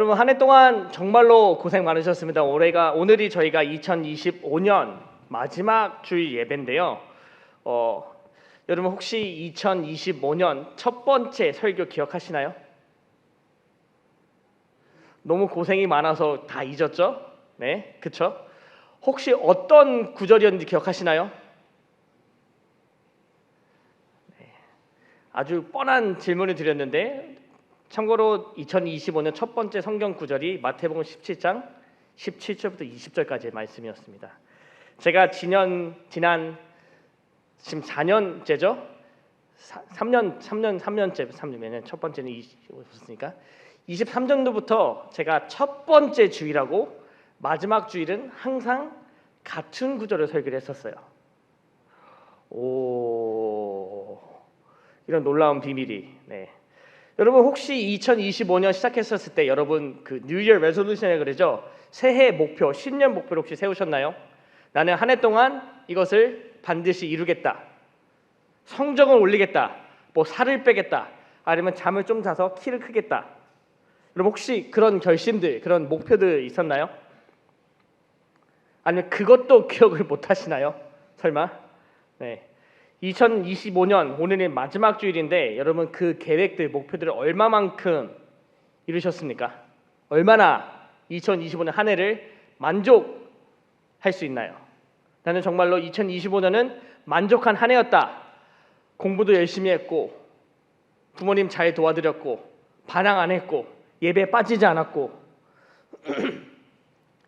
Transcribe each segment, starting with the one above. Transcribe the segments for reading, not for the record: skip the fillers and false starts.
여러분 한 해 동안 정말로 고생 많으셨습니다. 오늘이 저희가 2025년 마지막 주일 예배인데요. 여러분 혹시 2025년 첫 번째 설교 기억하시나요? 너무 고생이 많아서 다 잊었죠? 네, 그쵸? 혹시 어떤 구절이었는지 기억하시나요? 네, 아주 뻔한 질문을 드렸는데 참고로 2025년 첫 번째 성경 구절이 마태복음 17장 17절부터 20절까지의 말씀이었습니다. 제가 지난 지금 4년째죠? 3년째 첫 번째는 25였으니까 23년도부터 제가 첫 번째 주일하고 마지막 주일은 항상 같은 구절을 설교를 했었어요. 이런 놀라운 비밀이. 네. 여러분 혹시 2025년 시작했었을 때 여러분 그 New Year Resolution이라고 그러죠? 새해 목표, 신년 목표를 혹시 세우셨나요? 나는 한 해 동안 이것을 반드시 이루겠다. 성적을 올리겠다. 뭐 살을 빼겠다. 아니면 잠을 좀 자서 키를 크겠다. 여러분 혹시 그런 결심들, 그런 목표들 있었나요? 아니면 그것도 기억을 못 하시나요? 설마? 네. 2025년 오늘이 마지막 주일인데 여러분 그 계획들, 목표들을 얼마만큼 이루셨습니까? 얼마나 2025년 한 해를 만족할 수 있나요? 나는 정말로 2025년은 만족한 한 해였다. 공부도 열심히 했고 부모님 잘 도와드렸고 반항 안 했고 예배에 빠지지 않았고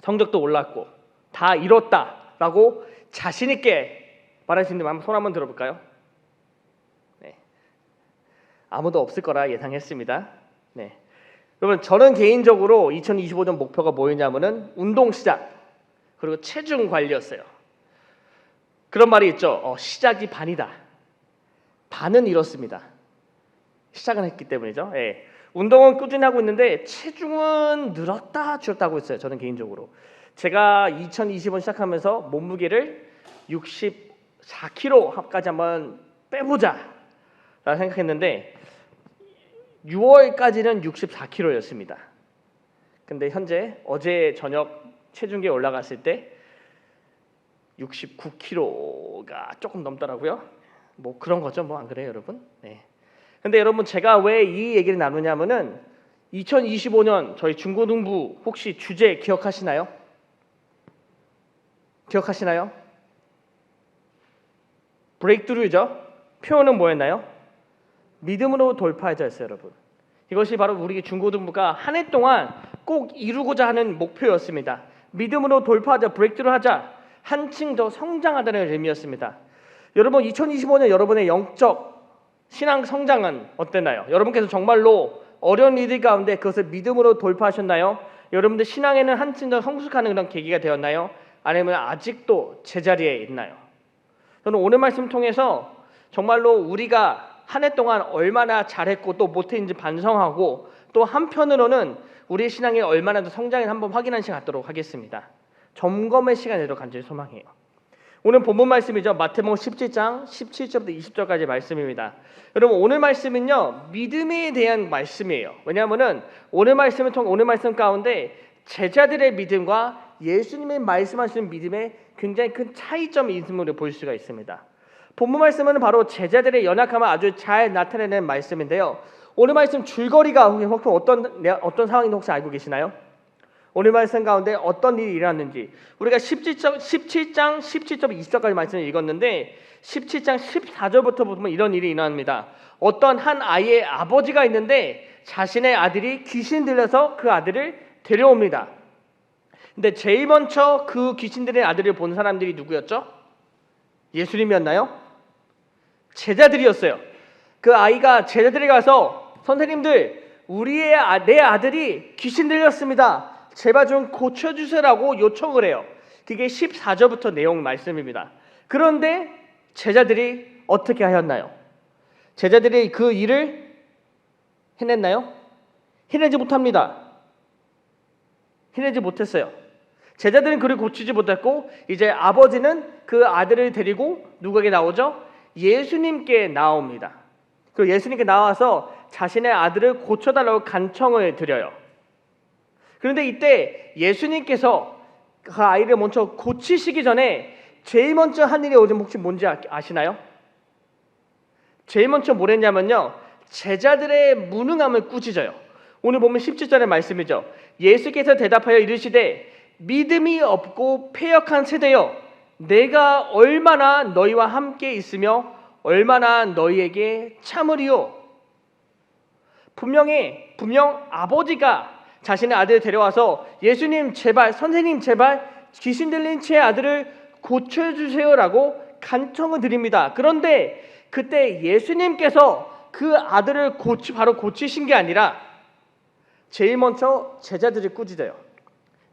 성적도 올랐고 다 이뤘다라고 자신 있게 말할 수 있는 손 한번 들어볼까요? 네. 아무도 없을 거라 예상했습니다. 네. 여러분 저는 개인적으로 2025년 목표가 뭐였냐면은 운동 시작 그리고 체중 관리였어요. 그런 말이 있죠. 시작이 반이다. 반은 이렇습니다. 시작은 했기 때문이죠. 네. 운동은 꾸준히 하고 있는데 체중은 늘었다 줄었다 하고 있어요. 저는 개인적으로 제가 2020년 시작하면서 몸무게를 64kg까지 한번 빼보자 라고 생각했는데 6월까지는 64kg였습니다. 근데 현재 어제 저녁 체중계에 올라갔을 때 69kg가 조금 넘더라고요. 뭐 그런 거죠. 뭐 안 그래요 여러분? 네. 근데 여러분 제가 왜 이 얘기를 나누냐면은 2025년 저희 중고등부 혹시 주제 기억하시나요? 기억하시나요? 브레이크트루죠. 표현은 뭐였나요? 믿음으로 돌파하자였어요, 여러분. 이것이 바로 우리 중고등부가 한 해 동안 꼭 이루고자 하는 목표였습니다. 믿음으로 돌파하자, 브레이크트루 하자, 한층 더 성장하다는 의미였습니다. 여러분 2025년 여러분의 영적 신앙 성장은 어땠나요? 여러분께서 정말로 어려운 일들 가운데 그것을 믿음으로 돌파하셨나요? 여러분들 신앙에는 한층 더 성숙하는 그런 계기가 되었나요? 아니면 아직도 제자리에 있나요? 저는 오늘 말씀 통해서 정말로 우리가 한 해 동안 얼마나 잘했고 또 못했는지 반성하고 또 한편으로는 우리의 신앙이 얼마나 더 성장했는지 한번 확인하는 시간 갖도록 하겠습니다. 점검의 시간을 간절히 소망해요. 오늘 본문 말씀이죠. 마태복음 17장 17절부터 20절까지 말씀입니다. 여러분 오늘 말씀은요 믿음에 대한 말씀이에요. 왜냐하면은 오늘 말씀 가운데 제자들의 믿음과 예수님의 말씀하시는 믿음에 굉장히 큰 차이점이 있음을 볼 수가 있습니다. 본문 말씀은 바로 제자들의 연약함을 아주 잘 나타내는 말씀인데요. 오늘 말씀 줄거리가 혹시 어떤 상황인지 혹시 알고 계시나요? 오늘 말씀 가운데 어떤 일이 일어났는지 우리가 17장 17절 20절까지 말씀을 읽었는데 17장 14절부터 보면 이런 일이 일어납니다. 어떤 한 아이의 아버지가 있는데 자신의 아들이 귀신 들려서 그 아들을 데려옵니다. 근데 제일 먼저 그 귀신 들린 아들을 본 사람들이 누구였죠? 예수님이었나요? 제자들이었어요. 그 아이가 제자들이 가서 선생님들 내 아들이 귀신 들렸습니다. 제발 좀 고쳐주세요라고 요청을 해요. 그게 14절부터 내용 말씀입니다. 그런데 제자들이 어떻게 하였나요? 제자들이 그 일을 해냈나요? 해내지 못합니다. 해내지 못했어요. 제자들은 그를 고치지 못했고 이제 아버지는 그 아들을 데리고 누구에게 나오죠? 예수님께 나옵니다. 그리고 예수님께 나와서 자신의 아들을 고쳐달라고 간청을 드려요. 그런데 이때 예수님께서 그 아이를 먼저 고치시기 전에 제일 먼저 한 일이 혹시 뭔지 아시나요? 제일 먼저 뭘 했냐면요, 제자들의 무능함을 꾸짖어요. 오늘 보면 17절의 말씀이죠. 예수께서 대답하여 이르시되 믿음이 없고 패역한 세대여, 내가 얼마나 너희와 함께 있으며 얼마나 너희에게 참으리요. 분명 아버지가 자신의 아들을 데려와서 예수님 제발, 선생님 제발 귀신 들린 제 아들을 고쳐주세요라고 간청을 드립니다. 그런데 그때 예수님께서 그 아들을 바로 고치신 게 아니라 제일 먼저 제자들이 꾸짖어요.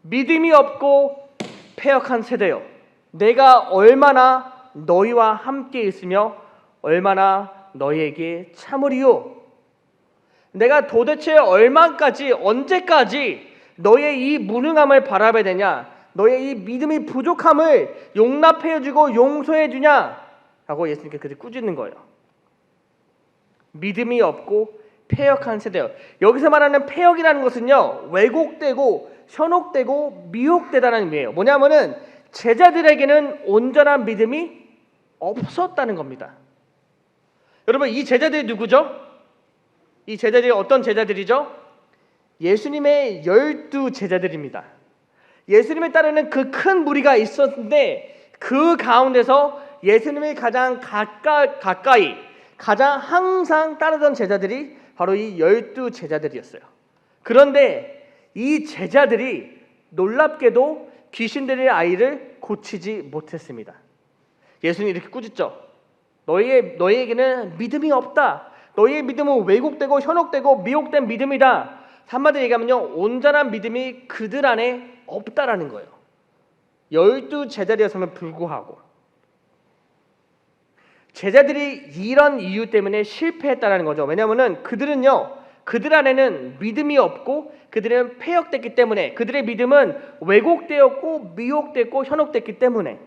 믿음이 없고 패역한 세대요, 내가 얼마나 너희와 함께 있으며 얼마나 너희에게 참으리요. 내가 도대체 언제까지 너의 이 무능함을 바라봐야 되냐, 너의 이 믿음이 부족함을 용납해주고 용서해주냐 라고 예수님께 그들 꾸짖는 거예요. 믿음이 없고 패역한 세대요. 여기서 말하는 패역이라는 것은요, 왜곡되고 현혹되고 미혹되다는 의미예요. 뭐냐면은 제자들에게는 온전한 믿음이 없었다는 겁니다. 여러분, 이 제자들이 누구죠? 이 제자들이 어떤 제자들이죠? 예수님의 12 제자들입니다. 예수님에 따르는 그 큰 무리가 있었는데 그 가운데서 예수님이 가장 가까이 가장 항상 따르던 제자들이 바로 이 12 제자들이었어요. 그런데 이 제자들이 놀랍게도 귀신 들린 아이를 고치지 못했습니다. 예수님이 이렇게 꾸짖죠. 너희에게는 믿음이 없다. 너희의 믿음은 왜곡되고 현혹되고 미혹된 믿음이다. 한마디로 얘기하면요, 온전한 믿음이 그들 안에 없다라는 거예요. 12 제자들이었음을 불구하고 제자들이 이런 이유 때문에 실패했다는 거죠. 왜냐하면 그들 안에는 믿음이 없고 그들은 패역됐기 때문에, 그들의 믿음은 왜곡되었고 미혹됐고 현혹됐기 때문에.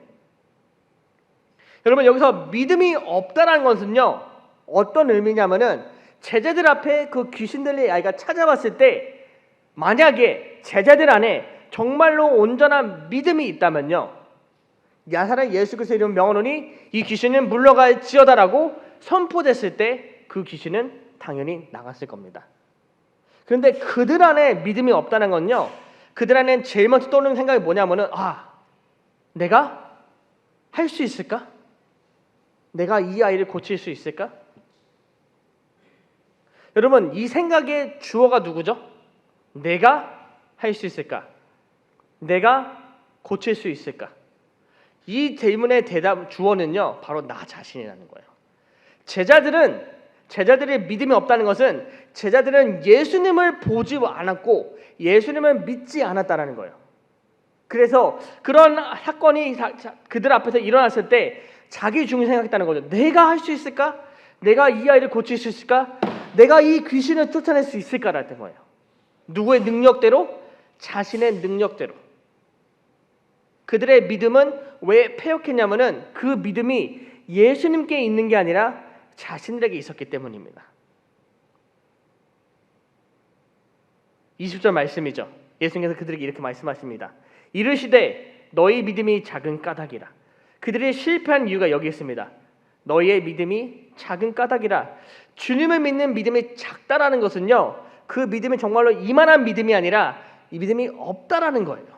여러분, 여기서 믿음이 없다라는 것은요, 어떤 의미냐면은 제자들 앞에 그 귀신 들린 아이가 찾아왔을 때 만약에 제자들 안에 정말로 온전한 믿음이 있다면요, 나사렛 예수 그리스도의 이름 명하노니 이 귀신은 물러갈지어다라고 선포됐을 때 그 귀신은 당연히 나갔을 겁니다. 그런데 그들 안에 믿음이 없다는 건요, 그들 안엔 제일 먼저 떠오르는 생각이 뭐냐면은 내가 할 수 있을까? 내가 이 아이를 고칠 수 있을까? 여러분, 이 생각의 주어가 누구죠? 내가 할 수 있을까? 내가 고칠 수 있을까? 이 질문의 주어는요, 바로 나 자신이라는 거예요. 제자들의 믿음이 없다는 것은 제자들은 예수님을 보지 않았고 예수님을 믿지 않았다는 거예요. 그래서 그런 사건이 그들 앞에서 일어났을 때 자기 중에 생각했다는 거죠. 내가 할 수 있을까? 내가 이 아이를 고칠 수 있을까? 내가 이 귀신을 쫓아낼 수 있을까라는 거예요. 누구의 능력대로? 자신의 능력대로. 그들의 믿음은 왜 패역했냐면은 그 믿음이 예수님께 있는 게 아니라 자신들에게 있었기 때문입니다. 20절 말씀이죠. 예수님께서 그들에게 이렇게 말씀하십니다. 이르시되 너희 믿음이 작은 까닭이라. 그들이 실패한 이유가 여기 있습니다. 너희의 믿음이 작은 까닭이라. 주님을 믿는 믿음이 작다라는 것은요, 그 믿음이 정말로 이만한 믿음이 아니라 이 믿음이 없다라는 거예요.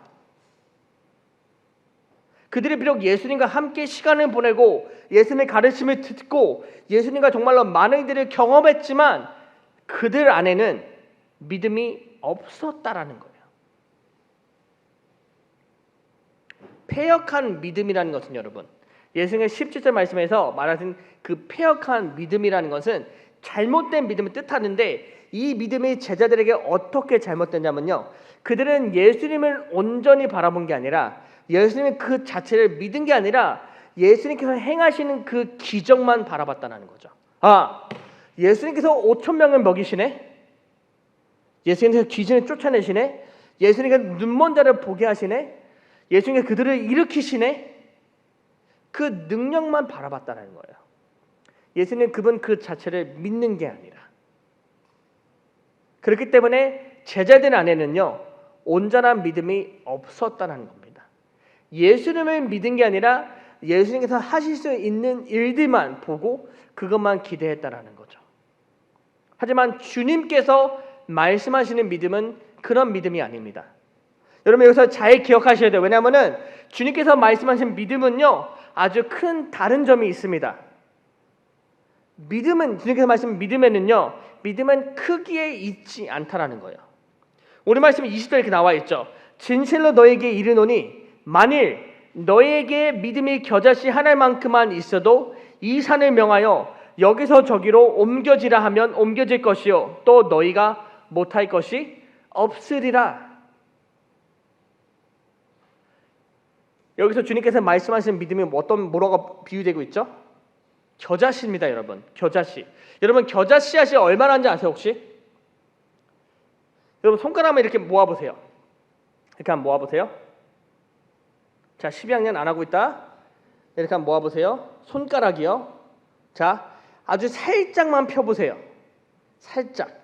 그들이 비록 예수님과 함께 시간을 보내고 예수님의 가르침을 듣고 예수님과 정말로 많은 일들을 경험했지만 그들 안에는 믿음이 없었다라는 거예요. 패역한 믿음이라는 것은 여러분, 예수님의 17절 말씀에서 말하신 그 패역한 믿음이라는 것은 잘못된 믿음을 뜻하는데, 이 믿음이 제자들에게 어떻게 잘못됐냐면요, 그들은 예수님을 온전히 바라본 게 아니라 예수님의 그 자체를 믿은 게 아니라 예수님께서 행하시는 그 기적만 바라봤다는 거죠. 예수님께서 5,000명을 먹이시네, 예수님께서 귀신을 쫓아내시네, 예수님께서 눈먼 자를 보게 하시네, 예수님께서 그들을 일으키시네, 그 능력만 바라봤다는 거예요. 예수님 그분 그 자체를 믿는 게 아니라. 그렇기 때문에 제자들 안에는요, 온전한 믿음이 없었다는 겁니다. 예수님을 믿은 게 아니라 예수님께서 하실 수 있는 일들만 보고 그것만 기대했다라는 거죠. 하지만 주님께서 말씀하시는 믿음은 그런 믿음이 아닙니다. 여러분 여기서 잘 기억하셔야 돼요. 왜냐하면 주님께서 말씀하신 믿음은요 아주 큰 다른 점이 있습니다. 믿음은 주님께서 말씀하신 믿음에는요 믿음은 크기에 있지 않다라는 거예요. 우리 말씀 20절 이렇게 나와 있죠. 진실로 너에게 이르노니 만일 너에게 믿음이 겨자씨 하나만큼만 있어도 이 산을 명하여 여기서 저기로 옮겨지라 하면 옮겨질 것이요 또 너희가 못할 것이 없으리라. 여기서 주님께서 말씀하시는 믿음이 뭐라고 비유되고 있죠? 겨자씨입니다, 여러분. 겨자씨. 여러분 겨자씨 씨앗이 얼마나 한지 아세요 혹시? 여러분 손가락 한번 이렇게 모아보세요. 이렇게 한번 모아보세요. 자, 12학년 안 하고 있다. 이렇게 한번 모아보세요. 손가락이요. 자, 아주 살짝만 펴보세요. 살짝.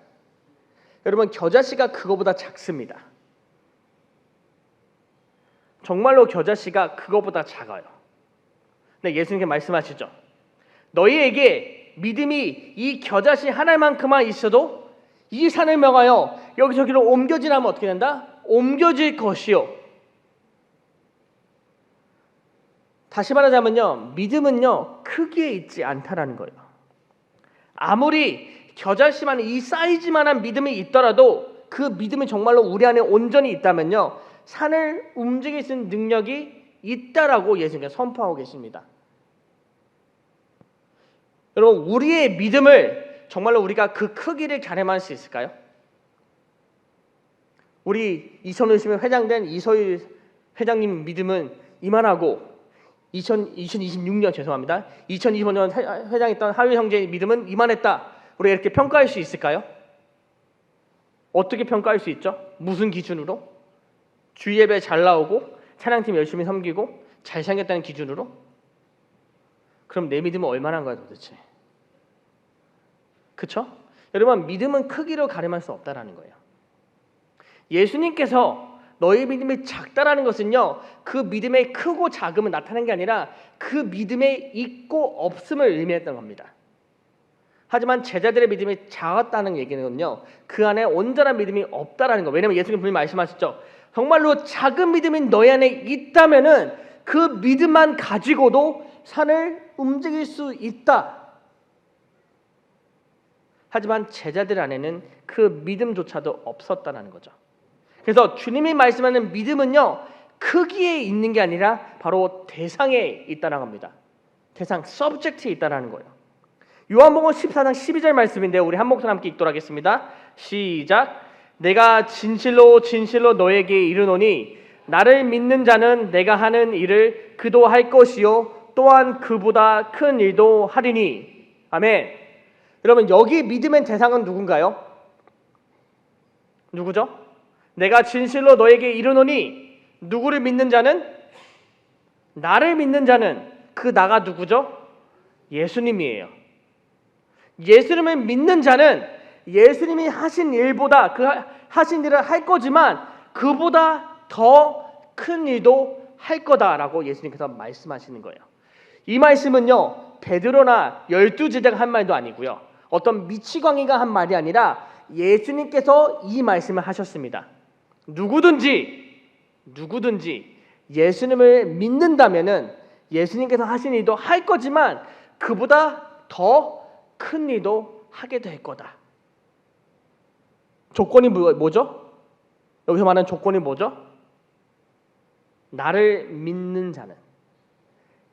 여러분 겨자씨가 그거보다 작습니다. 정말로 겨자씨가 그거보다 작아요. 근데 예수님께 말씀하시죠. 너희에게 믿음이 이 겨자씨 하나만큼만 있어도 이 산을 명하여 여기저기로 옮겨지라면 어떻게 된다? 옮겨질 것이요. 다시 말하자면요, 믿음은요 크기에 있지 않다라는 거예요. 아무리 겨자씨만 이 사이즈만한 믿음이 있더라도 그 믿음이 정말로 우리 안에 온전히 있다면요 산을 움직일 수 있는 능력이 있다라고 예수님께서 선포하고 계십니다. 여러분 우리의 믿음을 정말로 우리가 그 크기를 가늠할 수 있을까요? 우리 이선우 씨의 회장된 이서일 회장님 믿음은 이만하고 2026년 죄송합니다. 2025년 회장했던 하위 형제의 믿음은 이만했다. 우리가 이렇게 평가할 수 있을까요? 어떻게 평가할 수 있죠? 무슨 기준으로? 주일 예배 잘 나오고 찬양팀 열심히 섬기고 잘생겼다는 기준으로? 그럼 내 믿음은 얼마나 한 거야 도대체? 그쵸? 여러분 믿음은 크기로 가늠할 수 없다라는 거예요. 예수님께서 너희 믿음이 작다라는 것은요 그 믿음의 크고 작음을 나타내는 게 아니라 그 믿음의 있고 없음을 의미했던 겁니다. 하지만 제자들의 믿음이 작았다는 얘기는요 그 안에 온전한 믿음이 없다라는 거예요. 왜냐하면 예수님 분명히 말씀하셨죠. 정말로 작은 믿음이 너희 안에 있다면은 그 믿음만 가지고도 산을 움직일 수 있다. 하지만 제자들 안에는 그 믿음조차도 없었다는 거죠. 그래서 주님이 말씀하는 믿음은요 크기에 있는 게 아니라 바로 대상에 있다는 겁니다. 대상, subject에 있다는 거예요. 요한복음 14장 12절 말씀인데요. 우리 한 목소리 함께 읽도록 하겠습니다. 시작. 내가 진실로 진실로 너에게 이르노니 나를 믿는 자는 내가 하는 일을 그도 할 것이요 또한 그보다 큰 일도 하리니. 아멘. 여러분 여기 믿음의 대상은 누군가요? 누구죠? 내가 진실로 너에게 이르노니 누구를 믿는 자는? 나를 믿는 자는 그 나가 누구죠? 예수님이에요. 예수님을 믿는 자는 예수님이 하신 일보다 그 하신 일을 할 거지만 그보다 더 큰 일도 할 거다라고 예수님께서 말씀하시는 거예요. 이 말씀은요 베드로나 12제자가 한 말도 아니고요 어떤 미치광이가 한 말이 아니라 예수님께서 이 말씀을 하셨습니다. 누구든지 예수님을 믿는다면은 예수님께서 하신 일도 할 거지만 그보다 더 큰 일도 하게 될 거다. 조건이 뭐죠? 여기서 말하는 조건이 뭐죠? 나를 믿는 자는,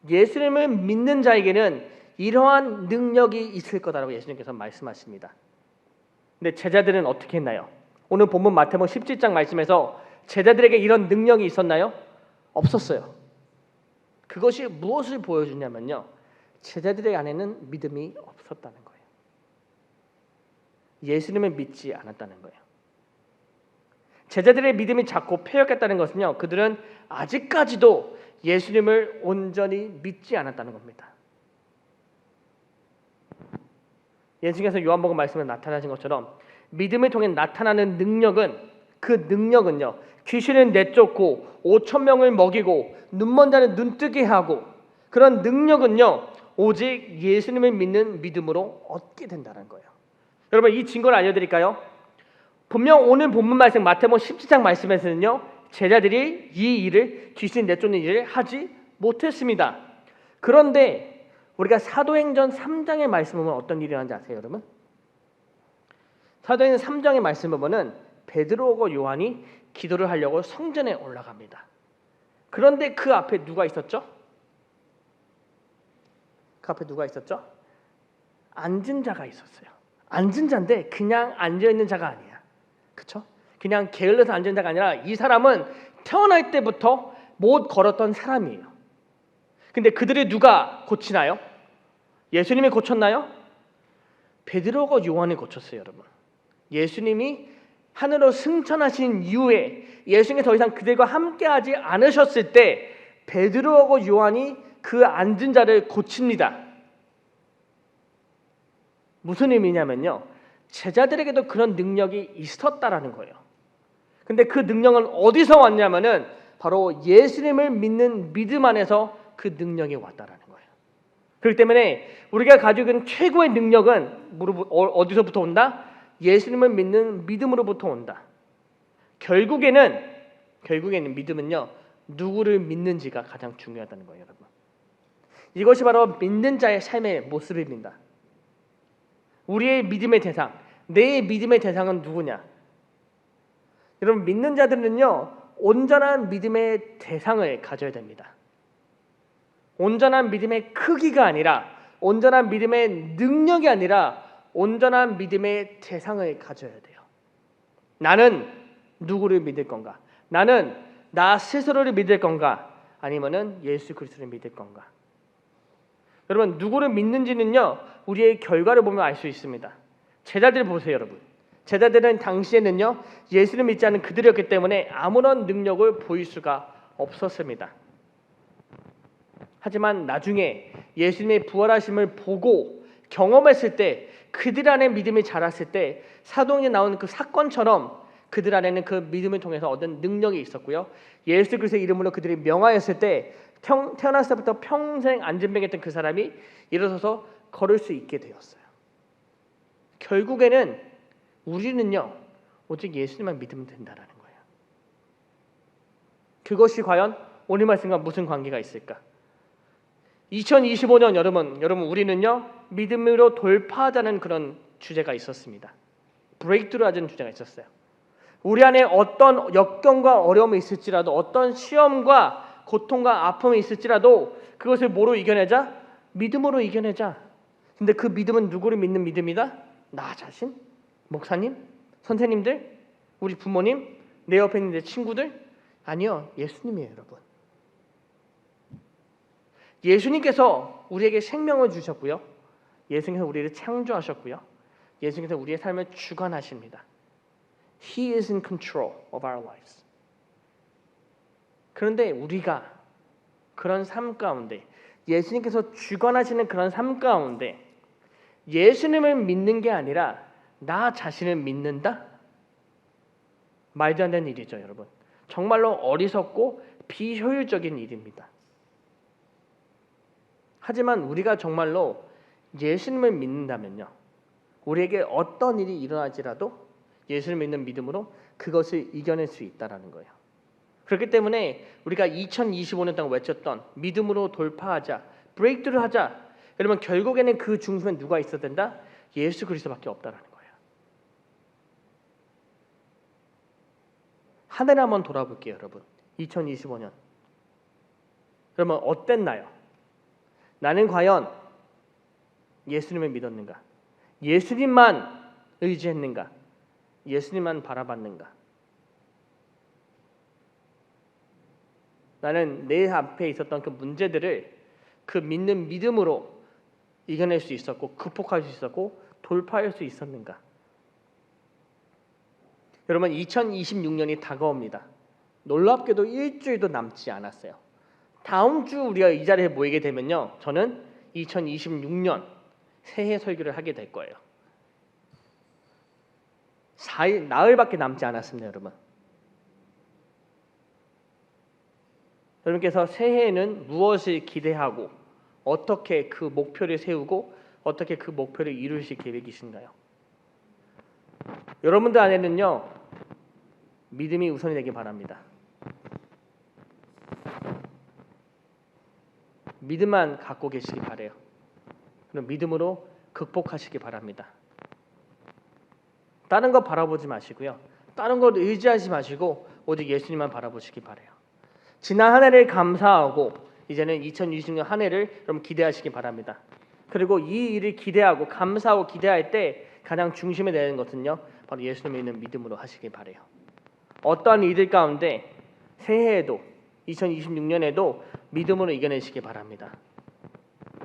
예수님을 믿는 자에게는 이러한 능력이 있을 거다라고 예수님께서 말씀하십니다. 근데 제자들은 어떻게 했나요? 오늘 본문 마태복음 17장 말씀에서 제자들에게 이런 능력이 있었나요? 없었어요. 그것이 무엇을 보여주냐면요 제자들의 안에는 믿음이 없었다는 거예요. 예수님을 믿지 않았다는 거예요. 제자들의 믿음이 작고 패역했다는 것은요 그들은 아직까지도 예수님을 온전히 믿지 않았다는 겁니다. 예수님께서 요한복음 말씀에 나타나신 것처럼 믿음을 통해 나타나는 능력은 그 능력은요, 귀신을 내쫓고 5천 명을 먹이고 눈먼 자를 눈뜨게 하고, 그런 능력은요 오직 예수님을 믿는 믿음으로 얻게 된다는 거예요. 여러분, 이 증거를 알려드릴까요? 분명 오늘 본문 말씀 마태복음 17장 말씀에서는요, 제자들이 이 일을, 귀신 내쫓는 일을 하지 못했습니다. 그런데 우리가 사도행전 3장의 말씀을 보면 어떤 일이 일어나는지 아세요, 여러분? 사도행전 3장의 말씀을 보면은 베드로하고 요한이 기도를 하려고 성전에 올라갑니다. 그런데 그 앞에 누가 있었죠? 그 앞에 누가 있었죠? 앉은 자가 있었어요. 앉은 자인데 그냥 앉아있는 자가 아니야. 그렇죠? 그냥 게을러서 앉은 자가 아니라 이 사람은 태어날 때부터 못 걸었던 사람이에요. 근데 그들을 누가 고치나요? 예수님이 고쳤나요? 베드로가 요한을 고쳤어요, 여러분. 예수님이 하늘로 승천하신 이후에 예수님이 더 이상 그들과 함께하지 않으셨을 때 베드로하고 요한이 그 앉은 자를 고칩니다. 무슨 의미냐면요, 제자들에게도 그런 능력이 있었다라는 거예요. 근데 그 능력은 어디서 왔냐면은 바로 예수님을 믿는 믿음 안에서 그 능력이 왔다라는 거예요. 그렇기 때문에 우리가 가지고 있는 최고의 능력은 어디서부터 온다? 예수님을 믿는 믿음으로부터 온다. 결국에는 믿음은요, 누구를 믿는지가 가장 중요하다는 거예요, 여러분. 이것이 바로 믿는 자의 삶의 모습입니다. 우리의 믿음의 대상, 내 믿음의 대상은 누구냐? 여러분, 믿는 자들은요, 온전한 믿음의 대상을 가져야 됩니다. 온전한 믿음의 크기가 아니라, 온전한 믿음의 능력이 아니라 온전한 믿음의 대상을 가져야 돼요. 나는 누구를 믿을 건가? 나는 나 스스로를 믿을 건가? 아니면은 예수 그리스도를 믿을 건가? 여러분, 누구를 믿는지는요, 우리의 결과를 보면 알 수 있습니다. 제자들 보세요, 여러분. 제자들은 당시에는요, 예수를 믿지 않은 그들이었기 때문에 아무런 능력을 보일 수가 없었습니다. 하지만 나중에 예수님의 부활하심을 보고 경험했을 때, 그들 안에 믿음이 자랐을 때 사도행전에 나오는 그 사건처럼 그들 안에는 그 믿음을 통해서 얻은 능력이 있었고요, 예수 그리스도의 이름으로 그들이 명하였을 때 태어났을 때부터 평생 안진병했던 그 사람이 일어서서 걸을 수 있게 되었어요. 결국에는 우리는요, 오직 예수님만 믿으면 된다라는 거예요. 그것이 과연 오늘 말씀과 무슨 관계가 있을까? 2025년 여러분, 우리는요, 믿음으로 돌파하자는 그런 주제가 있었습니다. 브레이크트루하자는 주제가 있었어요. 우리 안에 어떤 역경과 어려움이 있을지라도, 어떤 시험과 고통과 아픔이 있을지라도 그것을 뭐로 이겨내자? 믿음으로 이겨내자. 근데 그 믿음은 누구를 믿는 믿음이다? 나 자신? 목사님? 선생님들? 우리 부모님? 내 옆에 있는 내 친구들? 아니요, 예수님이에요, 여러분. 예수님께서 우리에게 생명을 주셨고요, 예수님께서 우리를 창조하셨고요, 예수님께서 우리의 삶을 주관하십니다. He is in control of our lives. 그런데 우리가 그런 삶 가운데, 예수님께서 주관하시는 그런 삶 가운데 예수님을 믿는 게 아니라 나 자신을 믿는다? 말도 안 되는 일이죠, 여러분. 정말로 어리석고 비효율적인 일입니다. 하지만 우리가 정말로 예수님을 믿는다면요, 우리에게 어떤 일이 일어날지라도 예수를 믿는 믿음으로 그것을 이겨낼 수 있다라는 거예요. 그렇기 때문에 우리가 2025년 동안 외쳤던 믿음으로 돌파하자, 브레이크를 하자, 여러분, 결국에는 그 중심에 누가 있어야 된다? 예수 그리스도밖에 없다라는 거예요. 한 해를 한번 돌아볼게요, 여러분. 2025년 여러분, 어땠나요? 나는 과연 예수님을 믿었는가? 예수님만 의지했는가? 예수님만 바라봤는가? 나는 내 앞에 있었던 그 문제들을 그 믿는 믿음으로 이겨낼 수 있었고, 극복할 수 있었고, 돌파할 수 있었는가? 여러분, 2026년이 다가옵니다. 놀랍게도 일주일도 남지 않았어요. 다음 주 우리가 이 자리에 모이게 되면요, 저는 2026년 새해 설교를 하게 될 거예요. 나흘밖에 남지 않았습니다, 여러분. 여러분께서 새해에는 무엇을 기대하고 어떻게 그 목표를 세우고 어떻게 그 목표를 이루실 계획이신가요? 여러분들 안에는요, 믿음이 우선이 되길 바랍니다. 믿음만 갖고 계시기 바래요. 그럼 믿음으로 극복하시기 바랍니다. 다른 거 바라보지 마시고요. 다른 걸 의지하지 마시고 오직 예수님만 바라보시기 바래요. 지난 한 해를 감사하고 이제는 2020년 한 해를 여러분 기대하시기 바랍니다. 그리고 이 일을 기대하고 감사하고 기대할 때 가장 중심에 내는 것은요, 바로 예수님에 있는 믿음으로 하시길 바래요. 어떠한 일들 가운데 새해에도 2026년에도 믿음으로 이겨내시기 바랍니다.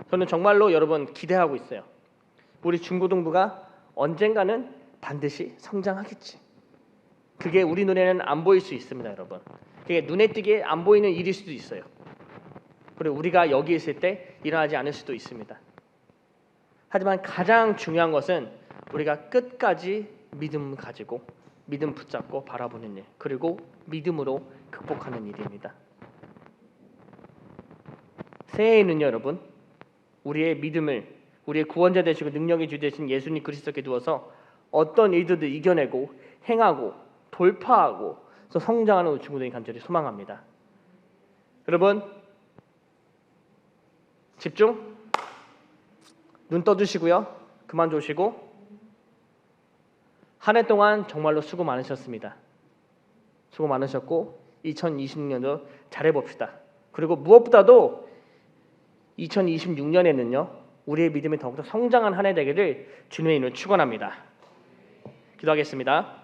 저는 정말로 여러분 기대하고 있어요. 우리 중고등부가 언젠가는 반드시 성장하겠지. 그게 우리 눈에는 안 보일 수 있습니다, 여러분. 그게 눈에 띄게 안 보이는 일일 수도 있어요. 그리고 우리가 여기 있을 때 일어나지 않을 수도 있습니다. 하지만 가장 중요한 것은 우리가 끝까지 믿음 가지고 믿음 붙잡고 바라보는 일, 그리고 믿음으로 극복하는 일입니다. 새해에는요, 여러분, 우리의 믿음을 우리의 구원자 되시고 능력의 주 되신 예수님 그리스도께 두어서 어떤 일들도 이겨내고 행하고 돌파하고 또 성장하는 우리 친구들이 간절히 소망합니다. 여러분, 집중, 눈 떠주시고요, 그만 조시고, 한 해 동안 정말로 수고 많으셨습니다. 수고 많으셨고 2026년도 잘해봅시다. 그리고 무엇보다도 2026년에는요, 우리의 믿음이 더욱더 성장한 한 해 되기를 주님의 이름으로 축원합니다. 기도하겠습니다.